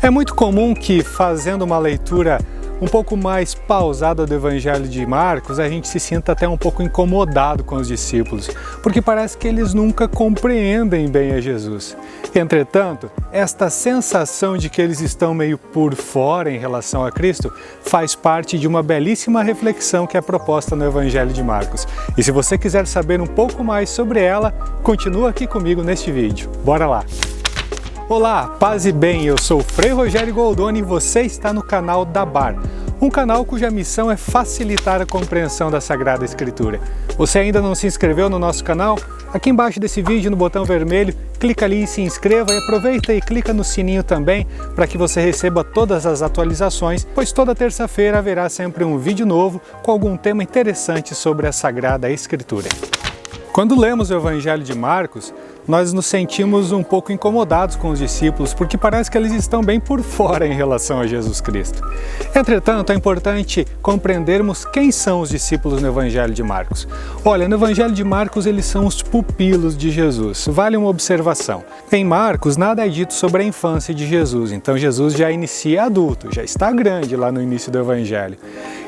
É muito comum que, fazendo uma leitura um pouco mais pausada do Evangelho de Marcos, a gente se sinta até um pouco incomodado com os discípulos, porque parece que eles nunca compreendem bem a Jesus. Entretanto, esta sensação de que eles estão meio por fora em relação a Cristo faz parte de uma belíssima reflexão que é proposta no Evangelho de Marcos. E se você quiser saber um pouco mais sobre ela, continua aqui comigo neste vídeo. Bora lá! Olá, paz e bem, eu sou o Frei Rogério Goldoni e você está no canal da Bar, um canal cuja missão é facilitar a compreensão da Sagrada Escritura. Você ainda não se inscreveu no nosso canal? Aqui embaixo desse vídeo, no botão vermelho, clica ali e se inscreva e aproveita e clica no sininho também para que você receba todas as atualizações, pois toda terça-feira haverá sempre um vídeo novo com algum tema interessante sobre a Sagrada Escritura. Quando lemos o Evangelho de Marcos, nós nos sentimos um pouco incomodados com os discípulos, porque parece que eles estão bem por fora em relação a Jesus Cristo. Entretanto, é importante compreendermos quem são os discípulos no Evangelho de Marcos. Olha, no Evangelho de Marcos eles são os pupilos de Jesus. Vale uma observação. Em Marcos, nada é dito sobre a infância de Jesus, então Jesus já inicia adulto, já está grande lá no início do Evangelho.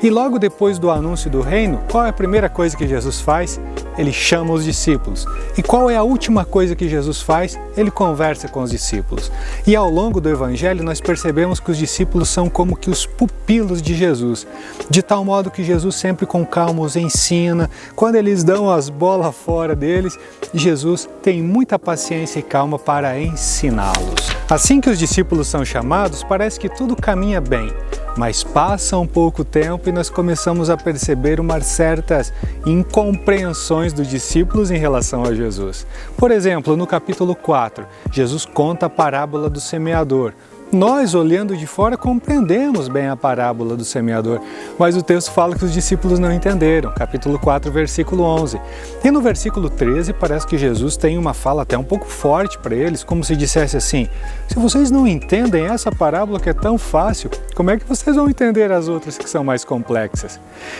E logo depois do anúncio do reino, qual é a primeira coisa que Jesus faz? Ele chama os discípulos. E qual é a última coisa que Jesus faz? Ele conversa com os discípulos. E ao longo do Evangelho nós percebemos que os discípulos são como que os pupilos de Jesus, de tal modo que Jesus sempre com calma os ensina. Quando eles dão as bolas fora deles, Jesus tem muita paciência e calma para ensiná-los. Assim que os discípulos são chamados, parece que tudo caminha bem. Mas passa um pouco tempo e nós começamos a perceber umas certas incompreensões dos discípulos em relação a Jesus. Por exemplo, no capítulo 4, Jesus conta a parábola do semeador. Nós, olhando de fora, compreendemos bem a parábola do semeador, mas o texto fala que os discípulos não entenderam, capítulo 4, versículo 11. E no versículo 13, parece que Jesus tem uma fala até um pouco forte para eles, como se dissesse assim: se vocês não entendem essa parábola que é tão fácil, como é que vocês vão entender as outras que são mais complexas?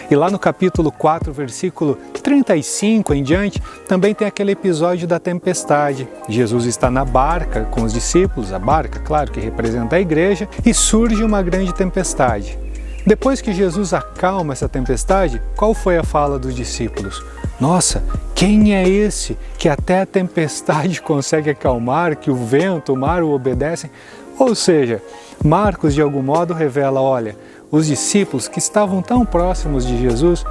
E lá no capítulo 4, versículo 35 em diante, também tem aquele episódio da tempestade. Jesus está na barca com os discípulos, a barca, claro, que representa a igreja, e surge uma grande tempestade. Depois que Jesus acalma essa tempestade, qual foi a fala dos discípulos? Nossa, quem é esse que até a tempestade consegue acalmar, que o vento, o mar o obedecem? Ou seja, Marcos de algum modo revela, olha, os discípulos que estavam tão próximos de Jesus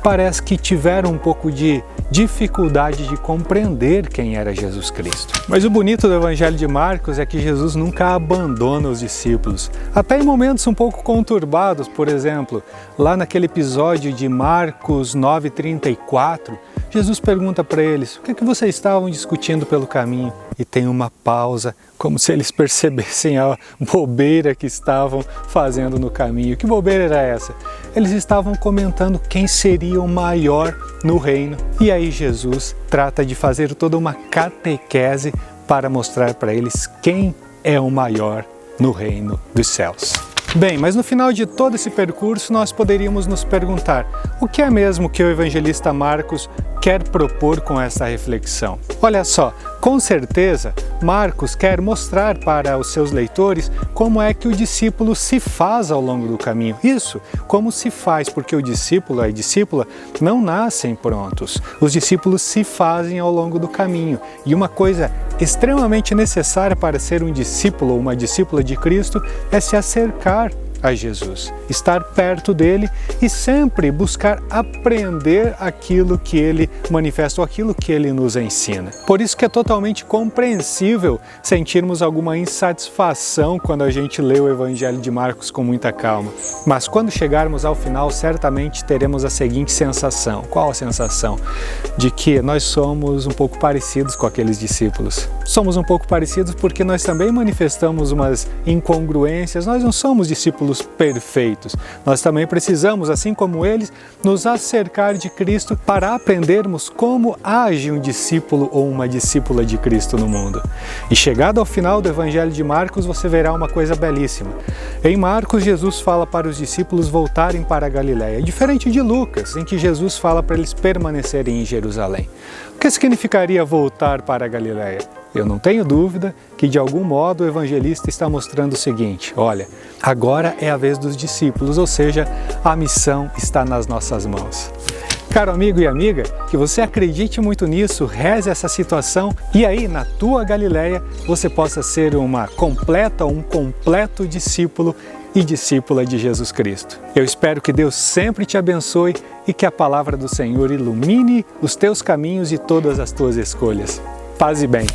parece que tiveram um pouco de dificuldade de compreender quem era Jesus Cristo. Mas o bonito do Evangelho de Marcos é que Jesus nunca abandona os discípulos. Até em momentos um pouco conturbados, por exemplo, lá naquele episódio de Marcos 9:34, Jesus pergunta para eles: o que é que vocês estavam discutindo pelo caminho? E tem uma pausa, como se eles percebessem a bobeira que estavam fazendo no caminho. Que bobeira era essa? Eles estavam comentando quem seria o maior no reino. E aí Jesus trata de fazer toda uma catequese para mostrar para eles quem é o maior no reino dos céus. Bem, mas no final de todo esse percurso nós poderíamos nos perguntar: o que é mesmo que o evangelista Marcos quer propor com essa reflexão? Olha só, com certeza Marcos quer mostrar para os seus leitores como é que o discípulo se faz ao longo do caminho. Isso, como se faz, porque o discípulo, a discípula, não nascem prontos. Os discípulos se fazem ao longo do caminho. E uma coisa extremamente necessária para ser um discípulo ou uma discípula de Cristo é se acercar a Jesus, estar perto dele e sempre buscar aprender aquilo que ele manifesta, ou aquilo que ele nos ensina. Por isso que é totalmente compreensível sentirmos alguma insatisfação quando a gente lê o Evangelho de Marcos com muita calma. Mas quando chegarmos ao final, certamente teremos a seguinte sensação. Qual a sensação? De que nós somos um pouco parecidos com aqueles discípulos. Somos um pouco parecidos porque nós também manifestamos umas incongruências, nós não somos discípulos perfeitos. Nós também precisamos, assim como eles, nos acercar de Cristo para aprendermos como age um discípulo ou uma discípula de Cristo no mundo. E chegado ao final do Evangelho de Marcos, você verá uma coisa belíssima. Em Marcos, Jesus fala para os discípulos voltarem para a Galileia, diferente de Lucas, em que Jesus fala para eles permanecerem em Jerusalém. O que significaria voltar para a Galileia? Eu não tenho dúvida que de algum modo o evangelista está mostrando o seguinte: olha, agora é a vez dos discípulos, ou seja, a missão está nas nossas mãos. Caro amigo e amiga, que você acredite muito nisso, reze essa situação e aí na tua Galileia você possa ser uma completa ou um completo discípulo e discípula de Jesus Cristo. Eu espero que Deus sempre te abençoe e que a palavra do Senhor ilumine os teus caminhos e todas as tuas escolhas. Paz e bem.